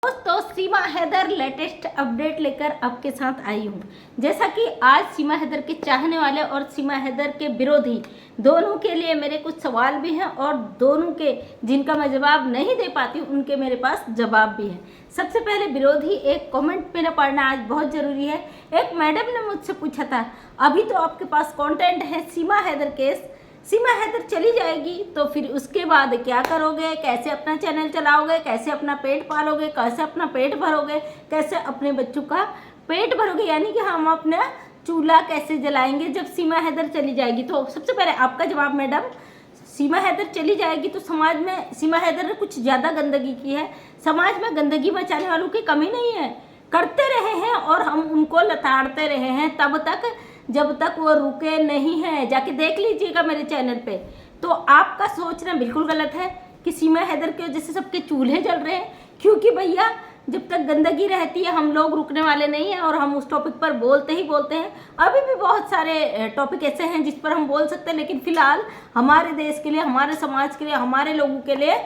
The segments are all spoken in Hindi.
दोस्तों, सीमा हैदर लेटेस्ट अपडेट लेकर आपके साथ आई हूँ। जैसा कि आज सीमा हैदर के चाहने वाले और सीमा हैदर के विरोधी दोनों के लिए मेरे कुछ सवाल भी हैं और दोनों के जिनका मैं जवाब नहीं दे पाती उनके मेरे पास जवाब भी है। सबसे पहले विरोधी एक कमेंट मेरा पढ़ना आज बहुत ज़रूरी है। एक मैडम ने मुझसे पूछा था, अभी तो आपके पास कंटेंट है सीमा हैदर केस, सीमा हैदर चली जाएगी तो फिर उसके बाद क्या करोगे, कैसे अपना चैनल चलाओगे, कैसे अपना पेट पालोगे, कैसे अपना पेट भरोगे, कैसे अपने बच्चों का पेट भरोगे, यानी कि हम अपना चूल्हा कैसे जलाएंगे जब सीमा हैदर चली जाएगी। तो सबसे पहले आपका जवाब मैडम, सीमा हैदर चली जाएगी तो समाज में सीमा हैदर ने कुछ ज़्यादा गंदगी की है। समाज में गंदगी मचाने वालों की कमी नहीं है, करते रहे हैं और हम उनको लताड़ते रहे हैं तब तक जब तक वो रुके नहीं हैं। जाके देख लीजिएगा मेरे चैनल पे। तो आपका सोचना बिल्कुल गलत है कि सीमा हैदर की वजह से सबके चूल्हे जल रहे हैं, क्योंकि भैया जब तक गंदगी रहती है हम लोग रुकने वाले नहीं हैं और हम उस टॉपिक पर बोलते ही बोलते हैं। अभी भी बहुत सारे टॉपिक ऐसे हैं जिस पर हम बोल सकते हैं, लेकिन फिलहाल हमारे देश के लिए, हमारे समाज के लिए, हमारे लोगों के लिए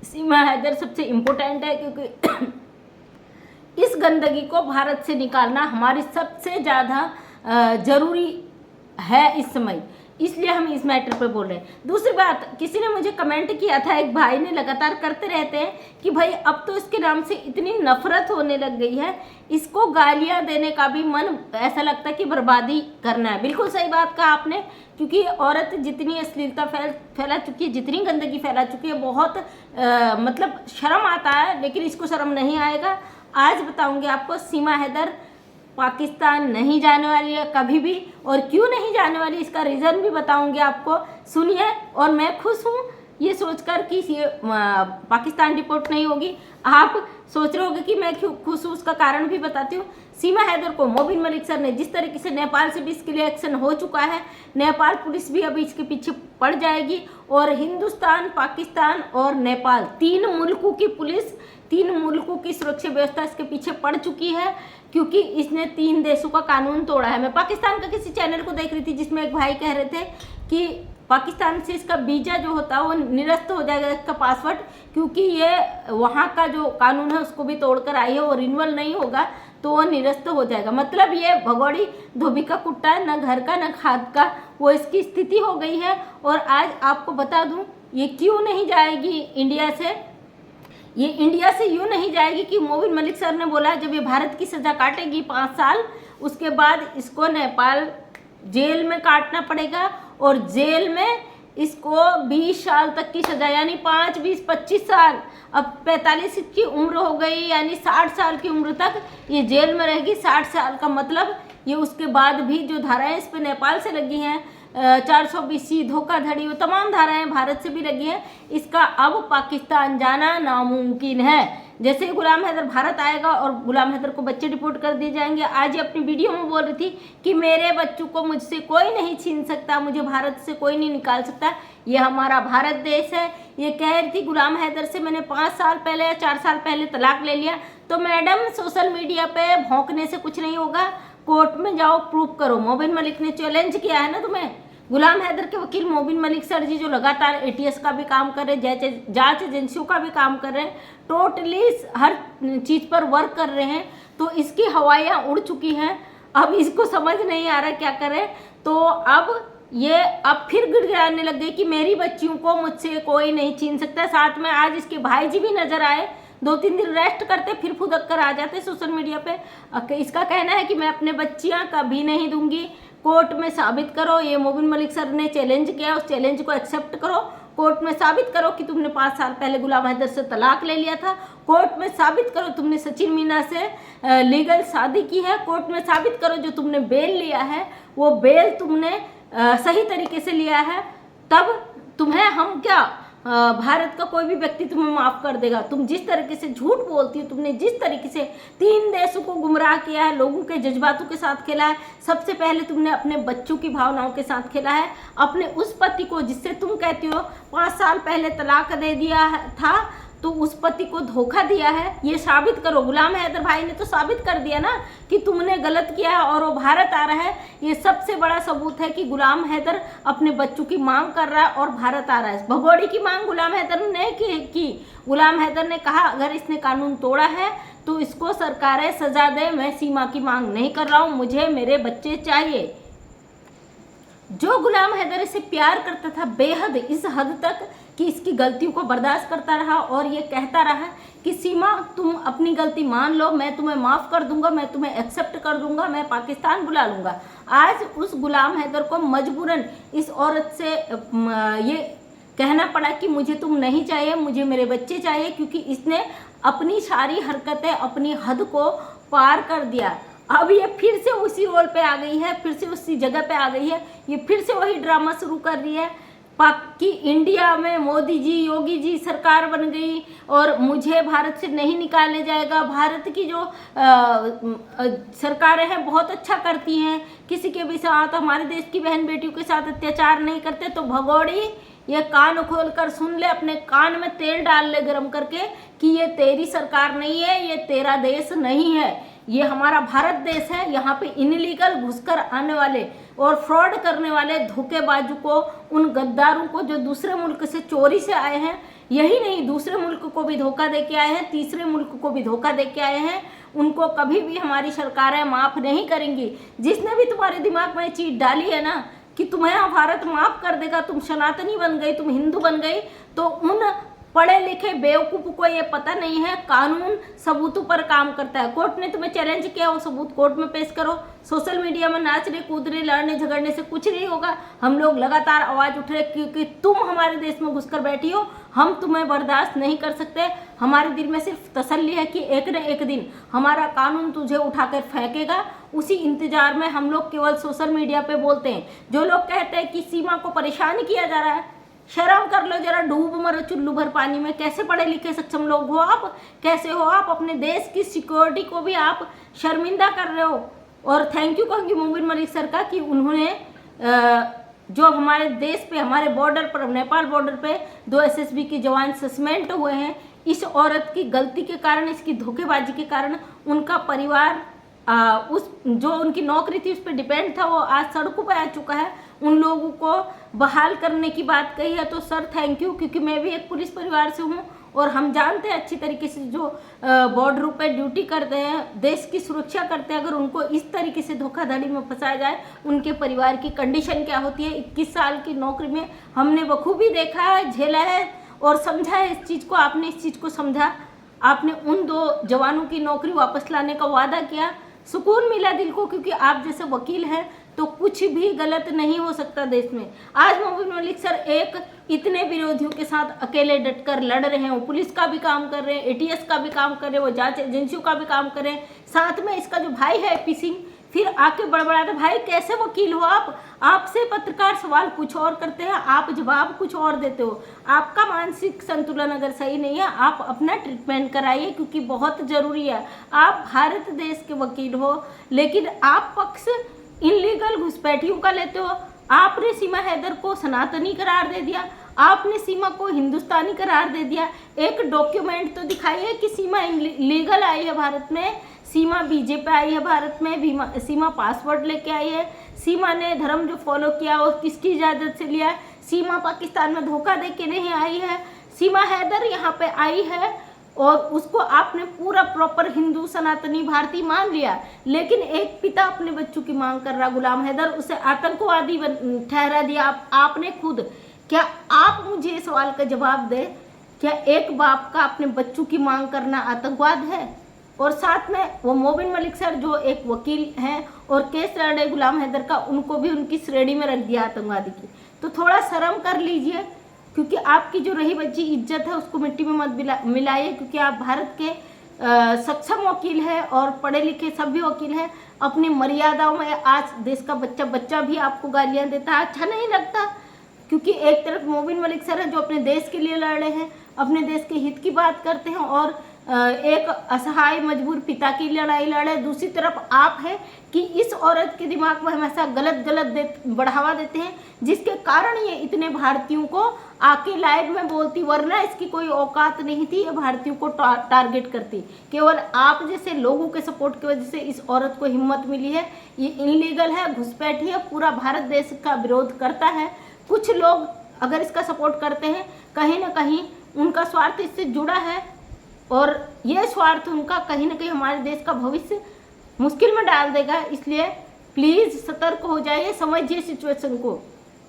सीमा हैदर सबसे इम्पोर्टेंट है, क्योंकि इस गंदगी को भारत से निकालना हमारी सबसे ज़्यादा ज़रूरी है इस समय, इसलिए हम इस मैटर पे बोल रहे हैं। दूसरी बात, किसी ने मुझे कमेंट किया था, एक भाई ने, लगातार करते रहते हैं कि भाई अब तो इसके नाम से इतनी नफरत होने लग गई है, इसको गालियां देने का भी मन ऐसा लगता है कि बर्बादी करना है। बिल्कुल सही बात कहा आपने, क्योंकि औरत जितनी अश्लीलता फैला चुकी है, जितनी गंदगी फैला चुकी है, बहुत मतलब शर्म आता है, लेकिन इसको शर्म नहीं आएगा। आज बताऊँगी आपको, सीमा हैदर पाकिस्तान नहीं जाने वाली है कभी भी, और क्यों नहीं जाने वाली इसका रीज़न भी बताऊंगी आपको, सुनिए। और मैं खुश हूँ ये सोचकर कि ये पाकिस्तान डिपोर्ट नहीं होगी। आप सोच रहे होंगे कि मैं क्यों खुश हूँ, उसका कारण भी बताती हूँ। सीमा हैदर को मोबिन मलिक सर ने जिस तरीके से, नेपाल से भी इसके लिए एक्शन हो चुका है, नेपाल पुलिस भी अभी इसके पीछे पड़ जाएगी, और हिंदुस्तान, पाकिस्तान और नेपाल, तीन मुल्कों की पुलिस, तीन मुल्कों की सुरक्षा व्यवस्था इसके पीछे पड़ चुकी है, क्योंकि इसने तीन देशों का कानून तोड़ा है। मैं पाकिस्तान का किसी चैनल को देख रही थी जिसमें एक भाई कह रहे थे कि पाकिस्तान से इसका वीज़ा जो होता है वो निरस्त हो जाएगा, इसका पासवर्ड, क्योंकि ये वहाँ का जो कानून है उसको भी तोड़कर आई है, वो रिन्यूअल नहीं होगा तो वो निरस्त हो जाएगा। मतलब ये भगोड़ी धोबी का कुत्ता है, न घर का न खाद का, वो इसकी स्थिति हो गई है। और आज आपको बता दूँ ये क्यों नहीं जाएगी इंडिया से, ये इंडिया से यूँ नहीं जाएगी कि मोबिन मलिक सर ने बोला जब ये भारत की सज़ा काटेगी 5 साल, उसके बाद इसको नेपाल जेल में काटना पड़ेगा, और जेल में इसको 20 साल तक की सज़ा, यानी 5, 20, 25 साल, अब 45 की उम्र हो गई, यानी 60 साल की उम्र तक ये जेल में रहेगी। 60 साल का मतलब ये उसके बाद भी जो धाराएँ इस पर नेपाल से लगी हैं, 420, धोखाधड़ी, वो तमाम धाराएं भारत से भी लगी हैं, इसका अब पाकिस्तान जाना नामुमकिन है। जैसे ही गुलाम हैदर भारत आएगा और गुलाम हैदर को बच्चे डिपोर्ट कर दिए जाएंगे। आज ये अपनी वीडियो में बोल रही थी कि मेरे बच्चों को मुझसे कोई नहीं छीन सकता, मुझे भारत से कोई नहीं निकाल सकता, ये हमारा भारत देश है। ये कह रही थी गुलाम हैदर से मैंने 5 साल पहले या 4 साल पहले तलाक ले लिया। तो मैडम, सोशल मीडिया पे भौंकने से कुछ नहीं होगा, कोर्ट में जाओ, प्रूफ करो। मोबिन मलिक ने चैलेंज किया है ना तुम्हें। गुलाम हैदर के वकील मोबिन मलिक सर जी, जो लगातार ATS का भी काम कर रहे हैं, जांच एजेंसियों का भी काम कर रहे हैं, टोटली हर चीज़ पर वर्क कर रहे हैं, तो इसकी हवाइयाँ उड़ चुकी हैं। अब इसको समझ नहीं आ रहा क्या करें, तो अब ये अब फिर गिड़गिड़ाने लग गई कि मेरी बच्चियों को मुझसे कोई नहीं छीन सकता। साथ में आज इसके भाई जी भी नजर आए, 2-3 दिन रेस्ट करते फिर फुदक कर आ जाते सोशल मीडिया पे। इसका कहना है कि मैं अपने बच्चियाँ कभी नहीं दूंगी, कोर्ट में साबित करो। ये मोबिन मलिक सर ने चैलेंज किया, उस चैलेंज को एक्सेप्ट करो, कोर्ट में साबित करो कि तुमने 5 साल पहले गुलाम हैदर से तलाक ले लिया था, कोर्ट में साबित करो तुमने सचिन मीना से लीगल शादी की है, कोर्ट में साबित करो जो तुमने बेल लिया है वो बेल तुमने सही तरीके से लिया है, तब तुम्हें हम क्या, भारत का कोई भी व्यक्ति तुम्हें माफ़ कर देगा। तुम जिस तरीके से झूठ बोलती हो, तुमने जिस तरीके से 3 देशों को गुमराह किया है, लोगों के जज्बातों के साथ खेला है, सबसे पहले तुमने अपने बच्चों की भावनाओं के साथ खेला है, अपने उस पति को जिससे तुम कहती हो 5 साल पहले तलाक दे दिया था, तो उस पति को धोखा दिया है, ये साबित करो। गुलाम हैदर भाई ने तो साबित कर दिया ना कि तुमने गलत किया है और वो भारत आ रहा है। ये सबसे बड़ा सबूत है कि गुलाम हैदर अपने बच्चों की मांग कर रहा है और भारत आ रहा है। भगोड़े की मांग गुलाम हैदर ने की। गुलाम हैदर ने कहा अगर इसने कानून तोड़ा है तो इसको सरकारें सजा दे, मैं सीमा की मांग नहीं कर रहा हूँ, मुझे मेरे बच्चे चाहिए। जो गुलाम हैदर इसे प्यार करता था बेहद, इस हद तक कि इसकी गलतियों को बर्दाश्त करता रहा और ये कहता रहा कि सीमा तुम अपनी गलती मान लो, मैं तुम्हें माफ़ कर दूंगा, मैं तुम्हें एक्सेप्ट कर दूंगा, मैं पाकिस्तान बुला लूँगा। आज उस गुलाम हैदर को मजबूरन इस औरत से ये कहना पड़ा कि मुझे तुम नहीं चाहिए, मुझे मेरे बच्चे चाहिए, क्योंकि इसने अपनी सारी हरकतें अपनी हद को पार कर दिया। अब ये फिर से उसी रोल पे आ गई है, फिर से उसी जगह पे आ गई है, ये फिर से वही ड्रामा शुरू कर रही है कि इंडिया में मोदी जी योगी जी सरकार बन गई और मुझे भारत से नहीं निकाले जाएगा। भारत की जो सरकारें हैं बहुत अच्छा करती हैं, किसी के भी साथ, हमारे देश की बहन बेटियों के साथ अत्याचार नहीं करते। तो भगोड़ी ये कान खोल कर सुन ले, अपने कान में तेल डाल ले गरम करके कि ये तेरी सरकार नहीं है, ये तेरा देश नहीं है, ये हमारा भारत देश है। यहाँ पे इनलीगल घुसकर आने वाले और फ्रॉड करने वाले धोखेबाजों को, उन गद्दारों को जो दूसरे मुल्क से चोरी से आए हैं, यही नहीं दूसरे मुल्क को भी धोखा दे के आए हैं, तीसरे मुल्क को भी धोखा दे के आए हैं, उनको कभी भी हमारी सरकारें माफ़ नहीं करेंगी। जिसने भी तुम्हारे दिमाग में चीज डाली है ना कि तुम्हें भारत माफ़ कर देगा, तुम सनातनी बन गई, तुम हिंदू बन गई, तो उन पढ़े लिखे बेवकूफ़ को ये पता नहीं है कानून सबूतों पर काम करता है। कोर्ट ने तुम्हें चैलेंज किया, वो सबूत कोर्ट में पेश करो। सोशल मीडिया में नाचने कूदने लड़ने झगड़ने से कुछ नहीं होगा। हम लोग लगातार आवाज़ उठ रहे क्योंकि तुम हमारे देश में घुसकर बैठी हो, हम तुम्हें बर्दाश्त नहीं कर सकते। हमारे दिल में सिर्फ तसल्ली है कि एक न एक दिन हमारा कानून तुझे उठाकर फेंकेगा। उसी इंतजार में हम लोग केवल सोशल मीडिया पे बोलते हैं। जो लोग कहते हैं कि सीमा को परेशान किया जा रहा है, शर्म कर लो जरा, डूब मरो चुल्लू भर पानी में। कैसे पढ़े लिखे सक्षम लोग हो आप, कैसे हो आप, अपने देश की सिक्योरिटी को भी आप शर्मिंदा कर रहे हो। और थैंक यू कहूँगी मोबिन मलिक सर का कि उन्होंने जो हमारे देश पे, हमारे बॉर्डर पर, नेपाल बॉर्डर पे 2 एसएसबी के जवान सस्पेंड हुए हैं। इस औरत की गलती के कारण, इसकी धोखेबाजी के कारण उनका परिवार उस जो उनकी नौकरी थी उस पर डिपेंड था, वो आज सड़कों पर आ चुका है। उन लोगों को बहाल करने की बात कही है तो सर थैंक यू, क्योंकि मैं भी एक पुलिस परिवार से हूँ और हम जानते हैं अच्छी तरीके से जो बॉर्डर पे ड्यूटी करते हैं, देश की सुरक्षा करते हैं, अगर उनको इस तरीके से धोखाधड़ी में फंसाया जाए, उनके परिवार की कंडीशन क्या होती है। 21 साल की नौकरी में हमने बखूबी देखा है, झेला है और समझा है इस चीज़ को। आपने इस चीज़ को समझा, आपने उन 2 जवानों की नौकरी वापस लाने का वादा किया, सुकून मिला दिल को, क्योंकि आप जैसे वकील हैं तो कुछ भी गलत नहीं हो सकता देश में। आज मोबिन मलिक सर एक इतने विरोधियों के साथ अकेले डटकर लड़ रहे हैं। वो पुलिस का भी काम कर रहे हैं, एटीएस का भी काम कर रहे हैं, वो जांच एजेंसियों का भी काम कर रहे हैं। साथ में इसका जो भाई है पी सिंह फिर आके बड़बड़ाते, भाई कैसे वकील हो आप, आपसे पत्रकार सवाल कुछ और करते हैं, आप जवाब कुछ और देते हो। आपका मानसिक संतुलन अगर सही नहीं है, आप अपना ट्रीटमेंट कराइए, क्योंकि बहुत ज़रूरी है। आप भारत देश के वकील हो, लेकिन आप पक्ष इनलीगल घुसपैठियों का लेते हो। आपने सीमा हैदर को सनातनी करार दे दिया, आपने सीमा को हिंदुस्तानी करार दे दिया। एक डॉक्यूमेंट तो दिखाइए कि सीमा लीगल आई है भारत में, सीमा बीजेपी आई है भारत में, सीमा पासपोर्ट लेके आई है, सीमा ने धर्म जो फॉलो किया वो किसकी इजाज़त से लिया है, सीमा पाकिस्तान में धोखा दे के नहीं आई है, सीमा हैदर यहाँ पे आई है और उसको आपने पूरा प्रॉपर हिंदू सनातनी भारतीय मान लिया। लेकिन एक पिता अपने बच्चों की मांग कर रहा, गुलाम हैदर, उसे आतंकवादी ठहरा दिया आपने खुद। क्या आप मुझे इस सवाल का जवाब दें, क्या एक बाप का अपने बच्चों की मांग करना आतंकवाद है? और साथ में वो मोबिन मलिक सर जो एक वकील हैं और केस लड़ रहे गुलाम हैदर का, उनको भी उनकी श्रेणी में रख दिया आतंकवादी की। तो थोड़ा शर्म कर लीजिए, क्योंकि आपकी जो रही बची इज्जत है उसको मिट्टी में मत मिलाइए, क्योंकि आप भारत के सक्षम वकील हैं और पढ़े लिखे सभ्य वकील हैं। अपनी मर्यादाओं में, आज देश का बच्चा भी आपको गालियां देता है, अच्छा नहीं लगता। क्योंकि एक तरफ मोबिन मलिक सर है जो अपने देश के लिए लड़ रहे हैं, अपने देश के हित की बात करते हैं, और एक असहाय मजबूर पिता की लड़ाई लड़े, दूसरी तरफ आप है कि इस औरत के दिमाग में हमेशा गलत बढ़ावा देते हैं, जिसके कारण ये इतने भारतीयों को आके लाइव में बोलती, वरना इसकी कोई औकात नहीं थी ये भारतीयों को टारगेट करती। केवल आप जैसे लोगों के सपोर्ट की वजह से इस औरत को हिम्मत मिली है। ये इनलीगल है, घुसपैठी है, पूरा भारत देश का विरोध करता है। कुछ लोग अगर इसका सपोर्ट करते हैं, कहीं ना कहीं उनका स्वार्थ इससे जुड़ा है, और ये स्वार्थ उनका कहीं ना कहीं हमारे देश का भविष्य मुश्किल में डाल देगा। इसलिए प्लीज़ सतर्क हो जाइए, समझिए सिचुएशन को।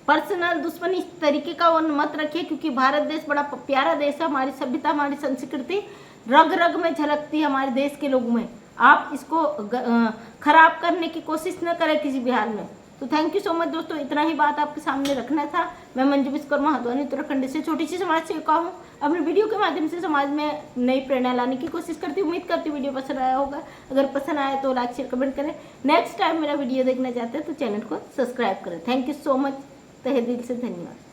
पर्सनल दुश्मनी इस तरीके का वो मत रखिए, क्योंकि भारत देश बड़ा प्यारा देश है। हमारी सभ्यता, हमारी संस्कृति रग रग में झलकती है हमारे देश के लोगों में। आप इसको खराब करने की कोशिश न करें किसी भी हाल में। तो थैंक यू सो मच दोस्तों, इतना ही बात आपके सामने रखना था। मैं मंजू विश्वकर्मा हल्द्वानी उत्तराखंड से छोटी सी समाज सेविका हूँ। अपने वीडियो के माध्यम से समाज में नई प्रेरणा लाने की कोशिश करती हूँ। उम्मीद करती हूँ वीडियो पसंद आया होगा। अगर पसंद आया तो लाइक शेयर कमेंट करें। नेक्स्ट टाइम मेरा वीडियो देखना चाहते हैं तो चैनल को सब्सक्राइब करें। थैंक यू सो मच, तहे दिल से धन्यवाद।